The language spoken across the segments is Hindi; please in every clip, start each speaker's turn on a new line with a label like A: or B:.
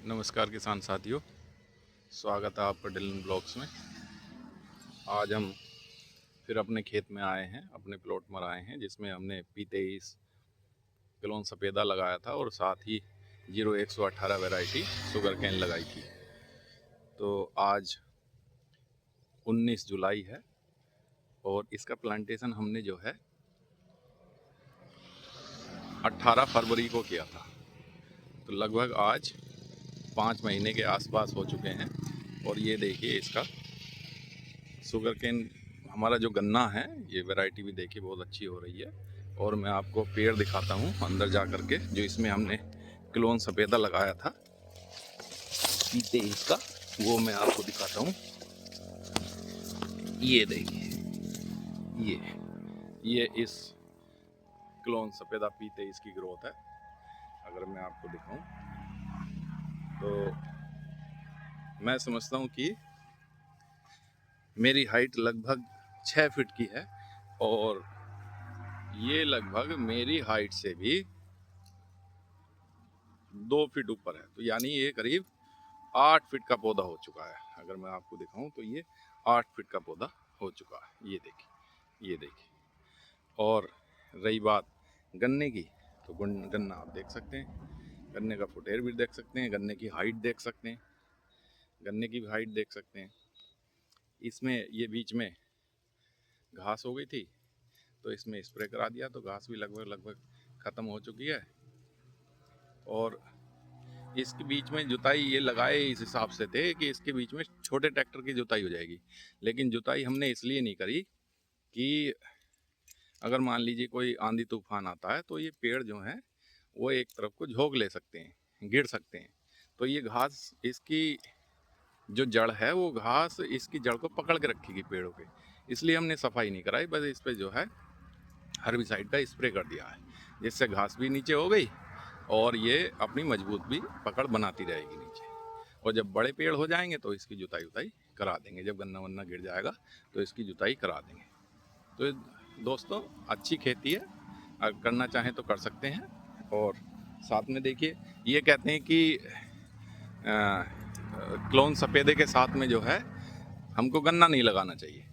A: नमस्कार किसान साथियों, स्वागत है आपका डिलन ब्लॉग्स में। आज हम फिर अपने खेत में आए हैं, अपने प्लॉट में आए हैं जिसमें हमने P23 क्लोन सफ़ेदा लगाया था और साथ ही 0118 वैरायटी शुगर कैन लगाई थी। तो आज 19 जुलाई है और इसका प्लांटेशन हमने जो है 18 फरवरी को किया था। तो लगभग आज 5 महीने के आसपास हो चुके हैं। और ये देखिए इसका शुगर केन, हमारा जो गन्ना है, ये वैरायटी भी देखिए बहुत अच्छी हो रही है। और मैं आपको पेड़ दिखाता हूँ अंदर जा कर के, जो इसमें हमने क्लोन सफ़ेदा लगाया था P23 का, वो मैं आपको दिखाता हूँ। ये देखिए, ये इस क्लोन सफ़ेदा P23 की ग्रोथ है। अगर मैं आपको दिखाऊं तो मैं समझता हूँ कि मेरी हाइट लगभग 6 फीट की है और ये लगभग मेरी हाइट से भी 2 फीट ऊपर है। तो यानी ये करीब 8 फीट का पौधा हो चुका है। अगर मैं आपको दिखाऊं तो ये 8 फीट का पौधा हो चुका है। ये देखिए, ये देखिए। और रही बात गन्ने की, तो गन्ना आप देख सकते हैं, गन्ने का फुटेर भी देख सकते हैं, गन्ने की हाइट देख सकते हैं, गन्ने की भी हाइट देख सकते हैं। इसमें ये बीच में घास हो गई थी तो इसमें स्प्रे करा दिया, तो घास भी लगभग ख़त्म हो चुकी है। और इसके बीच में जुताई ये लगाए इस हिसाब से थे कि इसके बीच में छोटे ट्रैक्टर की जुताई हो जाएगी, लेकिन जुताई हमने इसलिए नहीं करी कि अगर मान लीजिए कोई आंधी तूफान आता है तो ये पेड़ जो हैं वो एक तरफ को झोंक ले सकते हैं, गिर सकते हैं। तो ये घास, इसकी जो जड़ है वो घास इसकी जड़ को पकड़ के रखेगी पेड़ों के, इसलिए हमने सफाई नहीं कराई। बस इस पर जो है हर्बिसाइड का स्प्रे कर दिया है, जिससे घास भी नीचे हो गई और ये अपनी मजबूत भी पकड़ बनाती रहेगी नीचे। और जब बड़े पेड़ हो जाएंगे तो इसकी जुताई उताई करा देंगे, जब गन्ना वन्ना गिर जाएगा तो इसकी जुताई करा देंगे। तो दोस्तों, अच्छी खेती है, अगर करना चाहें तो कर सकते हैं। और साथ में देखिए, ये कहते हैं कि क्लोन सफ़ेदे के साथ में जो है हमको गन्ना नहीं लगाना चाहिए,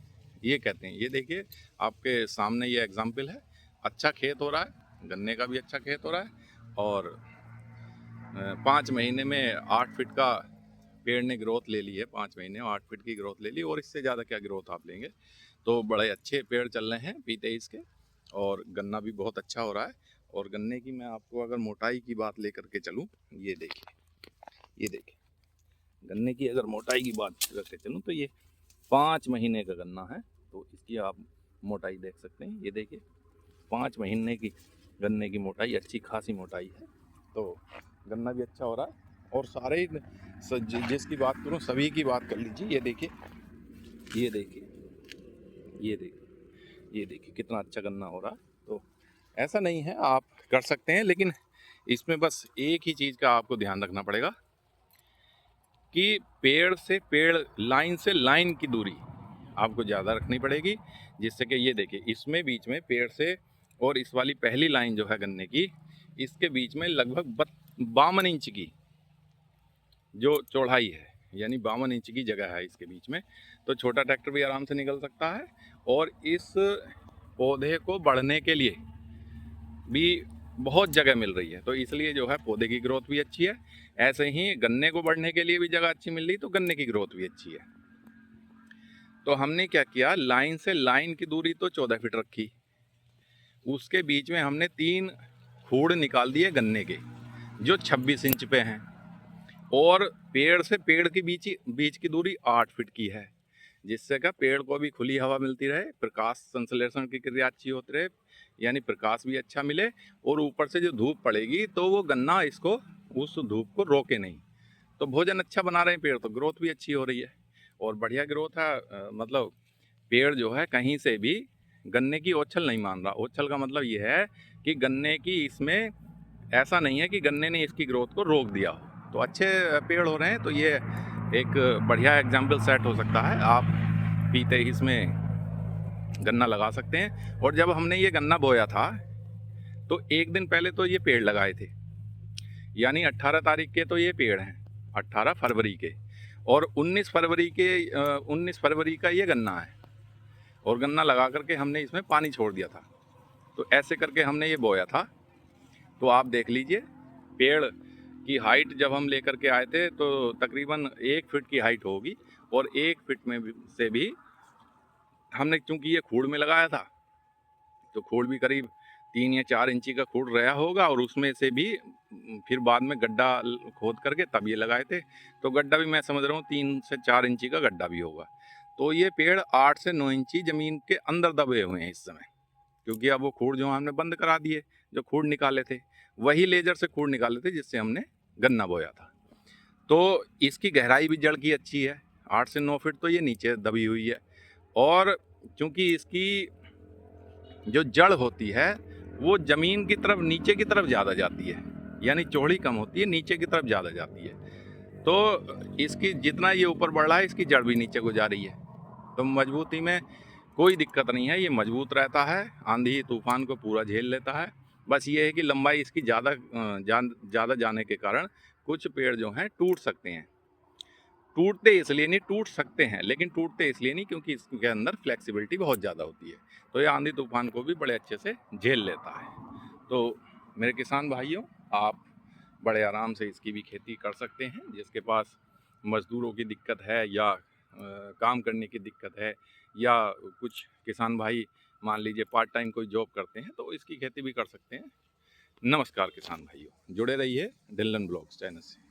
A: ये कहते हैं। ये देखिए आपके सामने ये एग्जाम्पल है, अच्छा खेत हो रहा है, गन्ने का भी अच्छा खेत हो रहा है। और 5 महीने में 8 फीट का पेड़ ने ग्रोथ ले ली है। 5 महीने में 8 फीट की ग्रोथ ले ली, और इससे ज़्यादा क्या ग्रोथ आप लेंगे। तो बड़े अच्छे पेड़ चल रहे हैं P23 के, और गन्ना भी बहुत अच्छा हो रहा है। और गन्ने की मैं आपको अगर मोटाई की बात लेकर के चलूँ, ये देखिए, ये देखिए, गन्ने की अगर मोटाई की बात करके चलूँ तो ये 5 महीने का गन्ना है। तो इसकी आप मोटाई देख सकते हैं, ये देखिए 5 महीने की गन्ने की मोटाई, अच्छी खासी मोटाई है। तो गन्ना भी अच्छा हो रहा है। और सारे जिसकी बात करूँ सभी की बात कर लीजिए। ये देखिए, ये देखिए, ये देखिए, ये देखिए कितना अच्छा गन्ना हो रहा है। तो ऐसा नहीं है, आप कर सकते हैं, लेकिन इसमें बस एक ही चीज़ का आपको ध्यान रखना पड़ेगा कि पेड़ से पेड़, लाइन से लाइन की दूरी आपको ज़्यादा रखनी पड़ेगी, जिससे कि ये देखिए इसमें बीच में पेड़ से और इस वाली पहली लाइन जो है गन्ने की, इसके बीच में लगभग 52 इंच की जो चौड़ाई है, यानी 52 इंच की जगह है इसके बीच में। तो छोटा ट्रैक्टर भी आराम से निकल सकता है। और इस पौधे को बढ़ने के लिए भी बहुत जगह मिल रही है, तो इसलिए जो है पौधे की ग्रोथ भी अच्छी है। ऐसे ही गन्ने को बढ़ने के लिए भी जगह अच्छी मिल रही, तो गन्ने की ग्रोथ भी अच्छी है। तो हमने क्या किया, लाइन से लाइन की दूरी तो 14 फीट रखी, उसके बीच में हमने 3 खूड़ निकाल दिए गन्ने के, जो 26 इंच पे हैं। और पेड़ से पेड़ के बीच की दूरी 8 फीट की है, जिससे क्या पेड़ को भी खुली हवा मिलती रहे, प्रकाश संश्लेषण की क्रिया अच्छी होती रहे, यानी प्रकाश भी अच्छा मिले। और ऊपर से जो धूप पड़ेगी तो वो गन्ना इसको, उस धूप को रोके नहीं। तो भोजन अच्छा बना रहे हैं पेड़, तो ग्रोथ भी अच्छी हो रही है और बढ़िया ग्रोथ है। मतलब पेड़ जो है कहीं से भी गन्ने की ओछल नहीं मान रहा। ओछल का मतलब ये है कि गन्ने की इसमें ऐसा नहीं है कि गन्ने ने इसकी ग्रोथ को रोक दिया हो, तो अच्छे पेड़ हो रहे हैं। तो ये एक बढ़िया एग्जाम्पल सेट हो सकता है, आप P23 में गन्ना लगा सकते हैं। और जब हमने ये गन्ना बोया था तो एक दिन पहले तो ये पेड़ लगाए थे, यानी 18 तारीख के तो ये पेड़ हैं। 18 फरवरी के, और 19 फरवरी का ये गन्ना है, और गन्ना लगा करके हमने इसमें पानी छोड़ दिया था। तो ऐसे करके हमने ये बोया था। तो आप देख लीजिए, पेड़ की हाइट जब हम लेकर के आए थे तो तकरीबन 1 फीट की हाइट होगी, और 1 फीट में से भी हमने, चूंकि ये खूड़ में लगाया था, तो खूड़ भी करीब 3 या 4 इंची का खूड़ रहा होगा, और उसमें से भी फिर बाद में गड्ढा खोद करके तब ये लगाए थे। तो गड्ढा भी मैं समझ रहा हूँ 3 से 4 इंची का गड्ढा भी होगा। तो ये पेड़ 8 से 9 इंची ज़मीन के अंदर दबे हुए हैं इस समय, क्योंकि अब वो खूड़ जो हमने बंद करा दिए, जो खूड़ निकाले थे वही लेजर से खूड़ निकाले थे जिससे हमने गन्ना बोया था। तो इसकी गहराई भी जड़ की अच्छी है, 8 से 9 फीट तो ये नीचे दबी हुई है। और चूंकि इसकी जो जड़ होती है वो ज़मीन की तरफ, नीचे की तरफ ज़्यादा जाती है, यानी चौड़ी कम होती है, नीचे की तरफ ज़्यादा जाती है। तो इसकी जितना ये ऊपर बढ़ रहा है, इसकी जड़ भी नीचे को जा रही है। तो मजबूती में कोई दिक्कत नहीं है, ये मजबूत रहता है, आंधी तूफान को पूरा झेल लेता है। बस ये है कि लंबाई इसकी ज़्यादा जाने के कारण कुछ पेड़ जो हैं टूट सकते हैं। टूटते इसलिए नहीं, टूट सकते हैं लेकिन टूटते इसलिए नहीं क्योंकि इसके अंदर फ्लेक्सिबिलिटी बहुत ज़्यादा होती है। तो ये आंधी तूफान को भी बड़े अच्छे से झेल लेता है। तो मेरे किसान भाइयों, आप बड़े आराम से इसकी भी खेती कर सकते हैं। जिसके पास मज़दूरों की दिक्कत है, या काम करने की दिक्कत है, या कुछ किसान भाई मान लीजिए पार्ट टाइम कोई जॉब करते हैं, तो इसकी खेती भी कर सकते हैं। नमस्कार किसान भाइयों, जुड़े रहिए डिल्लन ब्लॉग्स चैनल से।